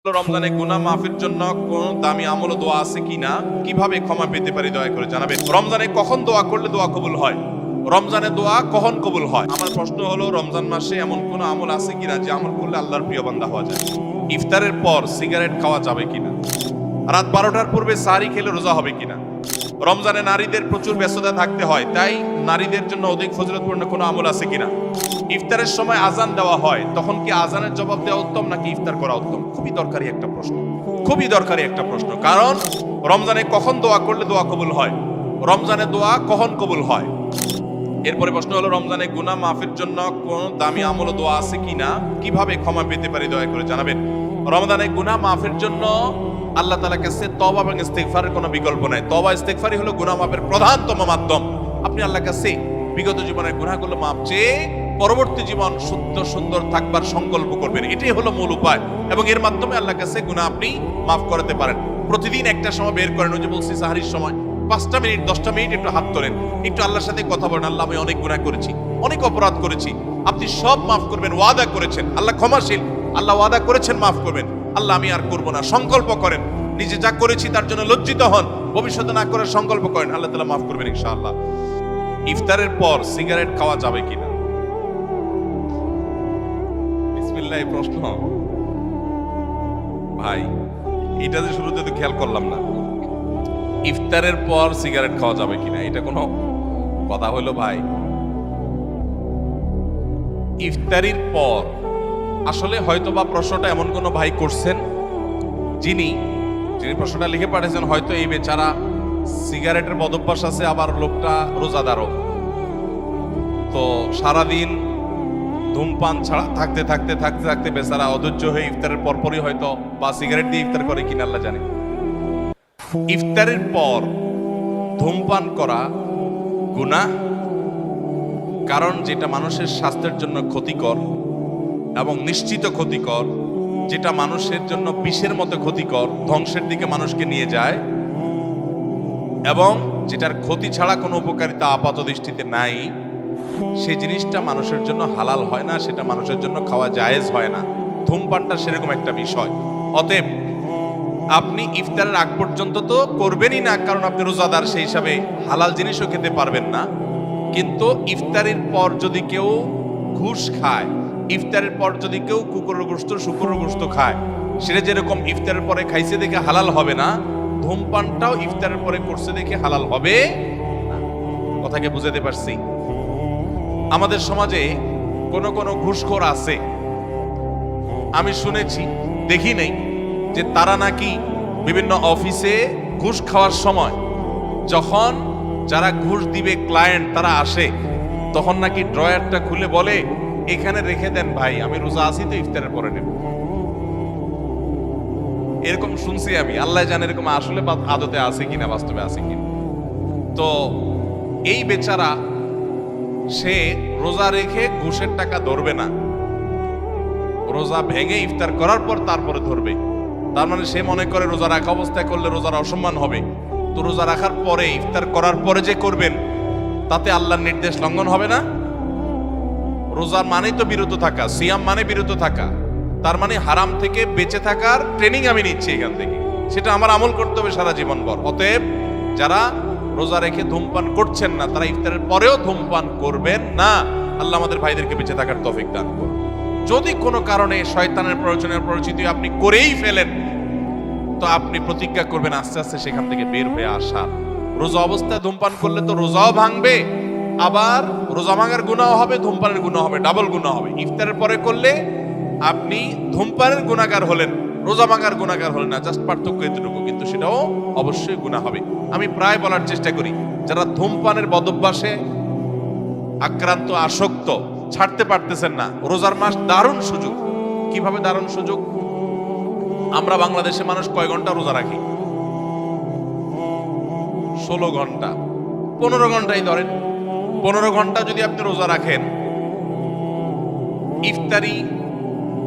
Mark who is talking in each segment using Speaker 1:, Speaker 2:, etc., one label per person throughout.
Speaker 1: রমজানে গুনাহ মাফের জন্য কোন দামি আমল ও দোয়া আছে কিনা, কিভাবে ক্ষমা পেতে পারি দয়া করে জানাবেন। রমজানে কখন দোয়া করলে দোয়া কবুল হয়, রমজানে দোয়া কখন কবুল হয়? আমার প্রশ্ন হলো, রমজান মাসে এমন কোন আমল আছে কিনা যে আমল করলে আল্লাহর প্রিয় বান্দা হওয়া যায়? ইফতারের পর সিগারেট খাওয়া যাবে কিনা? রাত 12টার পূর্বে সাহরি খেলে রোজা হবে কিনা? রমজানে নারীদের প্রচুর ব্যস্ততা থাকতে হয়, তাই নারীদের জন্য অধিক ফজিলতপূর্ণ কোনো আমল আছে কিনা? ইফতারের সময় আজান দেওয়া হয়, তখন কি আজানের জবাব দেওয়া উত্তম নাকি ইফতার করা উত্তম? খুবই দরকারি একটা প্রশ্ন, খুবই দরকারি একটা প্রশ্ন। কারণ রমজানে কখন দোয়া করলে দোয়া কবুল হয়, রমজানে দোয়া কখন কবুল হয়? এরপরে প্রশ্ন হলো, রমজানে গুনাহ মাফের জন্য কোন দামি আমল ও দোয়া আছে কিনা, কিভাবে ক্ষমা পেতে পারি দয়া করে জানাবেন। রমজানে গুনাহ মাফের জন্য আল্লাহ তাআলার কাছে তওবা এবং ইস্তিগফারের কোনো বিকল্প নাই। তওবা ইস্তিগফারই হলো গুনাহ মাফের প্রধানতম মাধ্যম। আপনি আল্লাহর কাছে বিগত জীবনের গুনাহগুলো মাফ চেয়ে পরবর্তী জীবন শুদ্ধ সুন্দর থাকবার সংকল্প করবেন, এটাই হলো মূল উপায়। এবং এর মাধ্যমে আল্লাহর কাছে গুনাহ আপনি মাফ করাতে পারেন। প্রতিদিন একটা সময় বের করেন, ওই যে বলছি সাহরির সময় 5টা মিনিট 10টা মিনিট একটু হাত তোলেন, একটু আল্লাহর সাথে কথা বলেন, আল্লাহ আমি অনেক গুনাহ করেছি, অনেক অপরাধ করেছি, আপনি সব মাফ করবেন, ওয়াদা করেছেন, আল্লাহ ক্ষমাশীল, আল্লাহ ওয়াদা করেছেন মাফ করবেন, আল্লাহ আমি আর করব না, সংকল্প করেন, নিজে যা করেছি তার জন্য লজ্জিত হন, ভবিষ্যতে না করার সংকল্প করেন, আল্লাহ তাআলা মাফ করবেন ইনশাআল্লাহ। ইফতারের পর সিগারেট খাওয়া যাবে কিনা? বিসমিল্লাহ, প্রশ্ন ভাই, এটা যে শুরুতে তো খেয়াল করলাম না, ইফতারের পর সিগারেট খাওয়া যাবে কিনা, এটা কোনো কথা হলো ভাই? ইফতারির পর আসলে হয়তোবা প্রশ্নটা এমন কোন ভাই করছেন যিনি প্রশ্নটা লিখে পাঠিয়েছেন, হয়তো এই বেচারা সিগারেটের বদভ্যাস আছে, আবার লোকটা রোজাদারও, তো সারাদিন ধূমপান ছাড়া থাকতে থাকতে থাকতে থাকতে বেচারা অধৈর্য হয়ে ইফতারের পরপরই হয়তো বা সিগারেট দিয়ে ইফতার করে কিনা আল্লাহ জানে। ইফতারের পর ধূমপান করা গুনাহ, কারণ যেটা মানুষের স্বাস্থ্যের জন্য ক্ষতিকর এবং নিশ্চিত ক্ষতিকর, যেটা মানুষের জন্য বিষের মতো ক্ষতিকর, ধ্বংসের দিকে মানুষকে নিয়ে যায়, এবং যেটার ক্ষতি ছাড়া কোনো উপকারিতা আপাত দৃষ্টিতে নাই, সেই জিনিসটা মানুষের জন্য হালাল হয় না, সেটা মানুষের জন্য খাওয়া জায়েজ হয় না। ধূমপানটা সেরকম একটা বিষয়। অতএব আপনি ইফতারের আগ পর্যন্ত তো করবেনই না, কারণ আপনি রোজাদার, সেই হিসাবে হালাল জিনিসও খেতে পারবেন না। কিন্তু ইফতারের পর যদি কেউ ঘুষ খায়, ইফতারের পর যদি কেউ কুকুরের গোশত শুকুরের গোশত খায়, সেটা যেরকম ইফতারের পরে খাইছে দেখে হালাল হবে না, ধূমপানটাও ইফতারের পরে করছে দেখে হালাল হবে না। কথাকে বুঝাতে পারছি? আমাদের সমাজে কোন কোন ঘুষখোর আছে, আমি শুনেছি, দেখি নেই, যে তারা নাকি বিভিন্ন অফিসে ঘুষ খাওয়ার সময় যখন যারা ঘুষ দিবে ক্লায়েন্ট তারা আসে, তখন নাকি ড্রয়ারটা খুলে বলে, এখানে রেখে দেন ভাই, আমি রোজা আছি তো ইফতারের পরে নেব। এরকম শুনছি আমি, আল্লাহ জানে এরকম আসলে আদতে আছে কিনা, বাস্তবে আছে কিনা। তো এই বেচারা সে রোজা রেখে ঘুষের টাকা ধরবে না, রোজা ভেঙে ইফতার করার পর তারপরে ধরবে। তার মানে সে মনে করে রোজা রাখা অবস্থায় করলে রোজার অসম্মান হবে, তো রোজা রাখার পরে ইফতার করার পরে যে করবেন তাতে আল্লাহর নির্দেশ লঙ্ঘন হবে না? রোজার মানেই তো বিরত থাকা, সিয়াম মানে বিরত থাকা, তার মানে হারাম থেকে বেঁচে থাকার ট্রেনিং আমি নিচ্ছি এখান থেকে, সেটা আমার আমল করতে হবে সারা জীবন ভর। অতএব যারা রোজা রেখে ধূমপান করছেন না, তারা ইফতারের পরেও ধূমপান করবেন না। আল্লাহ আমাদের ভাইদেরকে বেঁচে থাকার তৌফিক দান করুন। যদি কোনো কারণে শয়তানের প্ররোচনায় পরিচিত আপনি করেই ফেলেন, তো আপনি প্রতিজ্ঞা করবেন আস্তে আস্তে সেখান থেকে বের হয়ে আসা। রোজা অবস্থায় ধূমপান করলে তো রোজাও ভাঙবে, আবার রোজা ভাঙার গুনাহ হবে, ধূমপানের গুনাহ হবে, ডাবল গুনাহ হবে। ইফতারের পরে করলে আপনি ধূমপানের গুনাহগার হলেন, রোজা ভাঙার গুনাহগার হলেন না, জাস্ট পার্থক্য এতটুকু, কিন্তু সেটাও অবশ্যই গুনাহ হবে। আমি প্রায় বলার চেষ্টা করি, যারা ধূমপানের বদভ্যাসে আক্রান্ত, আসক্ত, ছাড়তে পারতেছেন না, রোজার মাস দারুণ সুযোগ। কিভাবে দারুণ সুযোগ? আমরা বাংলাদেশে মানুষ কয় ঘন্টা রোজা রাখি? 16 ঘন্টা, 15 ঘন্টাই ধরেন। 15 ঘন্টা যদি আপনি রোজা রাখেন, ইফতারি,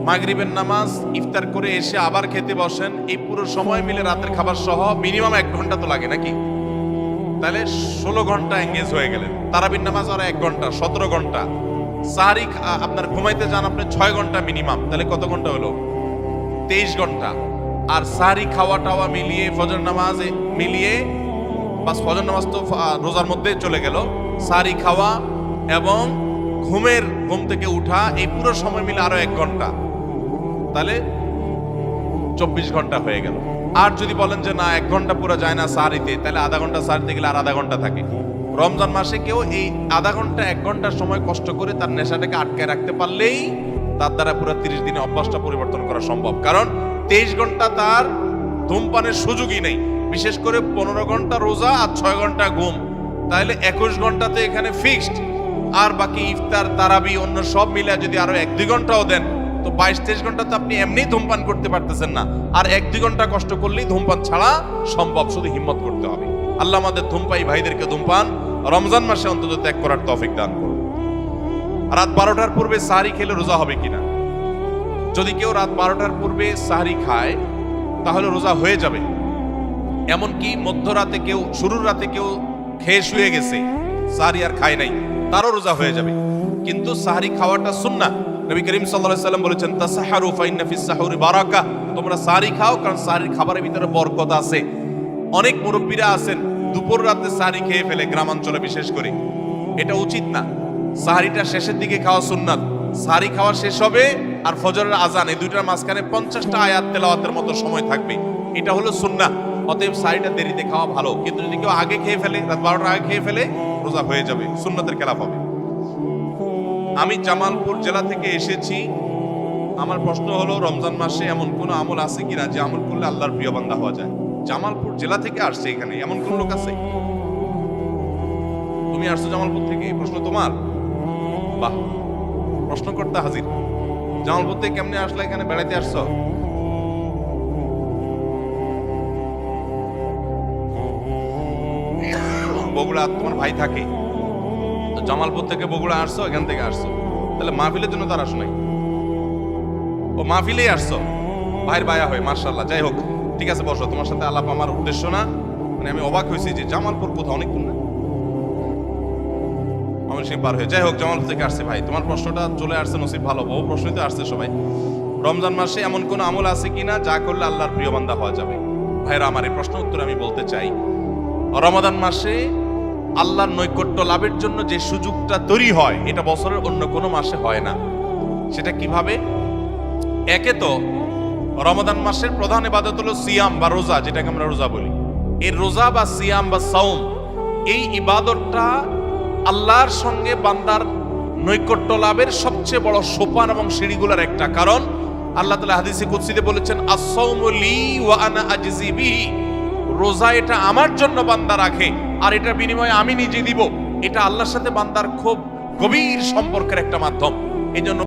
Speaker 1: মাগরিবের নামাজ, ইফতার করে এসে আবার খেতে বসেন, এই পুরো সময় মিলে রাতের খাবার সহ মিনিমাম 1 ঘন্টা তো লাগে নাকি? তাহলে 16 ঘন্টা এঙ্গেজ হয়ে গেলেন। তারাবির নামাজ আর 1 ঘন্টা, 17 ঘন্টা। সাহরি আপনার ঘুমাইতে যান আপনি 6 ঘন্টা মিনিমাম, তাহলে কত ঘন্টা হলো? 23 ঘন্টা, আর সাহরি খাওয়া টাওয়া মিলিয়ে ফজর নামাজ মিলিয়ে, বাস ফজর নামাজ তো রোজার মধ্যে চলে গেল, সাহরি খাওয়া এবং ঘুম থেকে উঠা এই পুরো সময় মিলে আরো 1 ঘন্টা, তাহলে 24 ঘন্টা হয়ে গেল। আর যদি বলেন যে না 1 ঘন্টা পুরো যায় না সাহরিতে, তাহলে আধা ঘন্টা সাহরিতে গেলে আর আধা ঘন্টা থাকে। রমজান মাসে কেউ এই আধা ঘন্টা 1 ঘন্টার সময় কষ্ট করে তার নেশাটাকে আটকে রাখতে পারলেই তার দ্বারা পুরো 30 দিনে অভ্যাসটা পরিবর্তন করা সম্ভব। কারণ 23 ঘন্টা তার ধূমপানের সুযোগই নেই, বিশেষ করে 15 ঘন্টা রোজা আর 6 ঘন্টা ঘুম, তাহলে 21 ঘন্টাতে এখানে ফিক্সড। আর বাকি ইফতার তারাবি অন্য সব মিলে যদি আরো 1-2 ঘন্টাও দেন, তো 22-23 ঘন্টা তো আপনি এমনি ধূমপান করতে পারতেছেন না, আর 1-2 ঘন্টা কষ্ট করলেই ধূমপান ছাড়া সম্ভব, শুধু হিম্মত করতে হবে। আল্লাহ আমাদের ধূমপায়ী ভাইদেরকে ধূমপান রমজান মাসে অন্তত ত্যাগ করার তৌফিক দান করুন। রাত 12টার পূর্বে সাহরি খেলে রোজা হবে কিনা? যদি কেউ রাত 12টার পূর্বে সাহরি খায় তাহলে রোজা হয়ে যাবে। এমনকি মধ্যরাতে কেউ, শুরুর রাতে কেউ খেয়ে শুয়ে গেছে, সাহরি আর খায় নাই, তারও রোজা হয়ে যাবে। কিন্তু সাহরি খাওয়াটা সুন্নাহ। নবী করিম সাল্লাল্লাহু আলাইহি ওয়াসাল্লাম বলেছেন, তাসাহারু ফাইন্না ফিস সাহুরি বারাকা, তোমরা সাহরি খাও কারণ সাহরির খাবারের ভিতরে বরকত আছে। অনেক মুরব্বীরা আছেন দুপুর রাতে সাহরি খেয়ে ফেলে, গ্রামাঞ্চলে বিশেষ করে। এটা উচিত না। সাহরিটা শেষের দিকে খাওয়া সুন্নাত। সাহরি খাওয়া শেষ হবে আর ফজরের আজান, এই দুইটার মাঝখানে 50টা আয়াত তেলাওয়াতের মতো সময় থাকবে, এটা হলো সুন্নাহ। অতএব সাহরিটা দেরিতে খাওয়া ভালো। কিন্তু যদি কেউ আগে খেয়ে ফেলে, রাত 12টার আগে খেয়ে ফেলে, রোজা হয়ে যাবে, সুন্নাতের খেলাফ হবে। আমি জামালপুর জেলা থেকে এসেছি। আমার প্রশ্ন হলো, রমজান মাসে এমন কোন আমল আছে কিনা যে আমল করলে আল্লাহর প্রিয় বান্দা হওয়া যায়? জামালপুর জেলা থেকে আসছে, এখানে এমন কোন লোক আছে? তুমি আসছো জামালপুর থেকে, এই প্রশ্ন তোমার? বাহ, প্রশ্ন করতে হাজির। জামালপুর থেকে কেমনে আসলে? এখানে বেড়াইতে আসছো? বগুড়া তোমার ভাই থাকে, তো জামালপুর থেকে বগুড়া আসছো, এখান থেকে আসছো, তাহলে মাহফিলের জন্য তার আসো নাই? ও মাহফিলেই আসছো, ভাইয়ের বায়া হয়, মার্শাল্লাহ। যাই হোক, ঠিক আছে, বসো। তোমার সাথে আলাপ আমার উদ্দেশ্য না, মানে আমি অবাক হয়েছি যে জামালপুর কোথাও, অনেক দূর না, ময়মনসিংহ পার হয়ে। যাই হোক, জামালপুর থেকে আসছে ভাই, তোমার প্রশ্নটা চলে আসছে, নসিব ভালো, বহু প্রশ্নই তো আসছে সবাই। রমজান মাসে এমন কোন আমল আছে কিনা যা করলে আল্লাহর প্রিয় বান্দা হওয়া যাবে? ভাইরা আমার, এই প্রশ্ন উত্তর আমি বলতে চাই, রমাদান মাসে আল্লাহর নৈকট্য লাভের জন্য যে সুযোগটা তৈরি হয়, এটা বছরের অন্য কোনো মাসে হয় না। সেটা কিভাবে? একে তো রমাদান মাসের প্রধান ইবাদত হলো সিয়াম বা রোজা, যেটাকে আমরা রোজা বলি। এই রোজা বা সিয়াম বা সাওম, এই ইবাদতটা আল্লাহর সঙ্গে বান্দার নৈকট্য লাভের সবচেয়ে বড় সোপান এবং সিঁড়িগুলোর একটা। কারণ আল্লাহ তাআলা হাদিসে কুদসিতে বলেছেন, আস-সাওমু লি ওয়া আনা আজজি বিহি, রোজা এটা আমার জন্য বান্দা রাখে আর এটার বিনিময়ে আমি নিজে দিব। এটা আল্লাহর সাথে বান্দার খুব গভীর সম্পর্কের একটা মাধ্যম। এই জন্য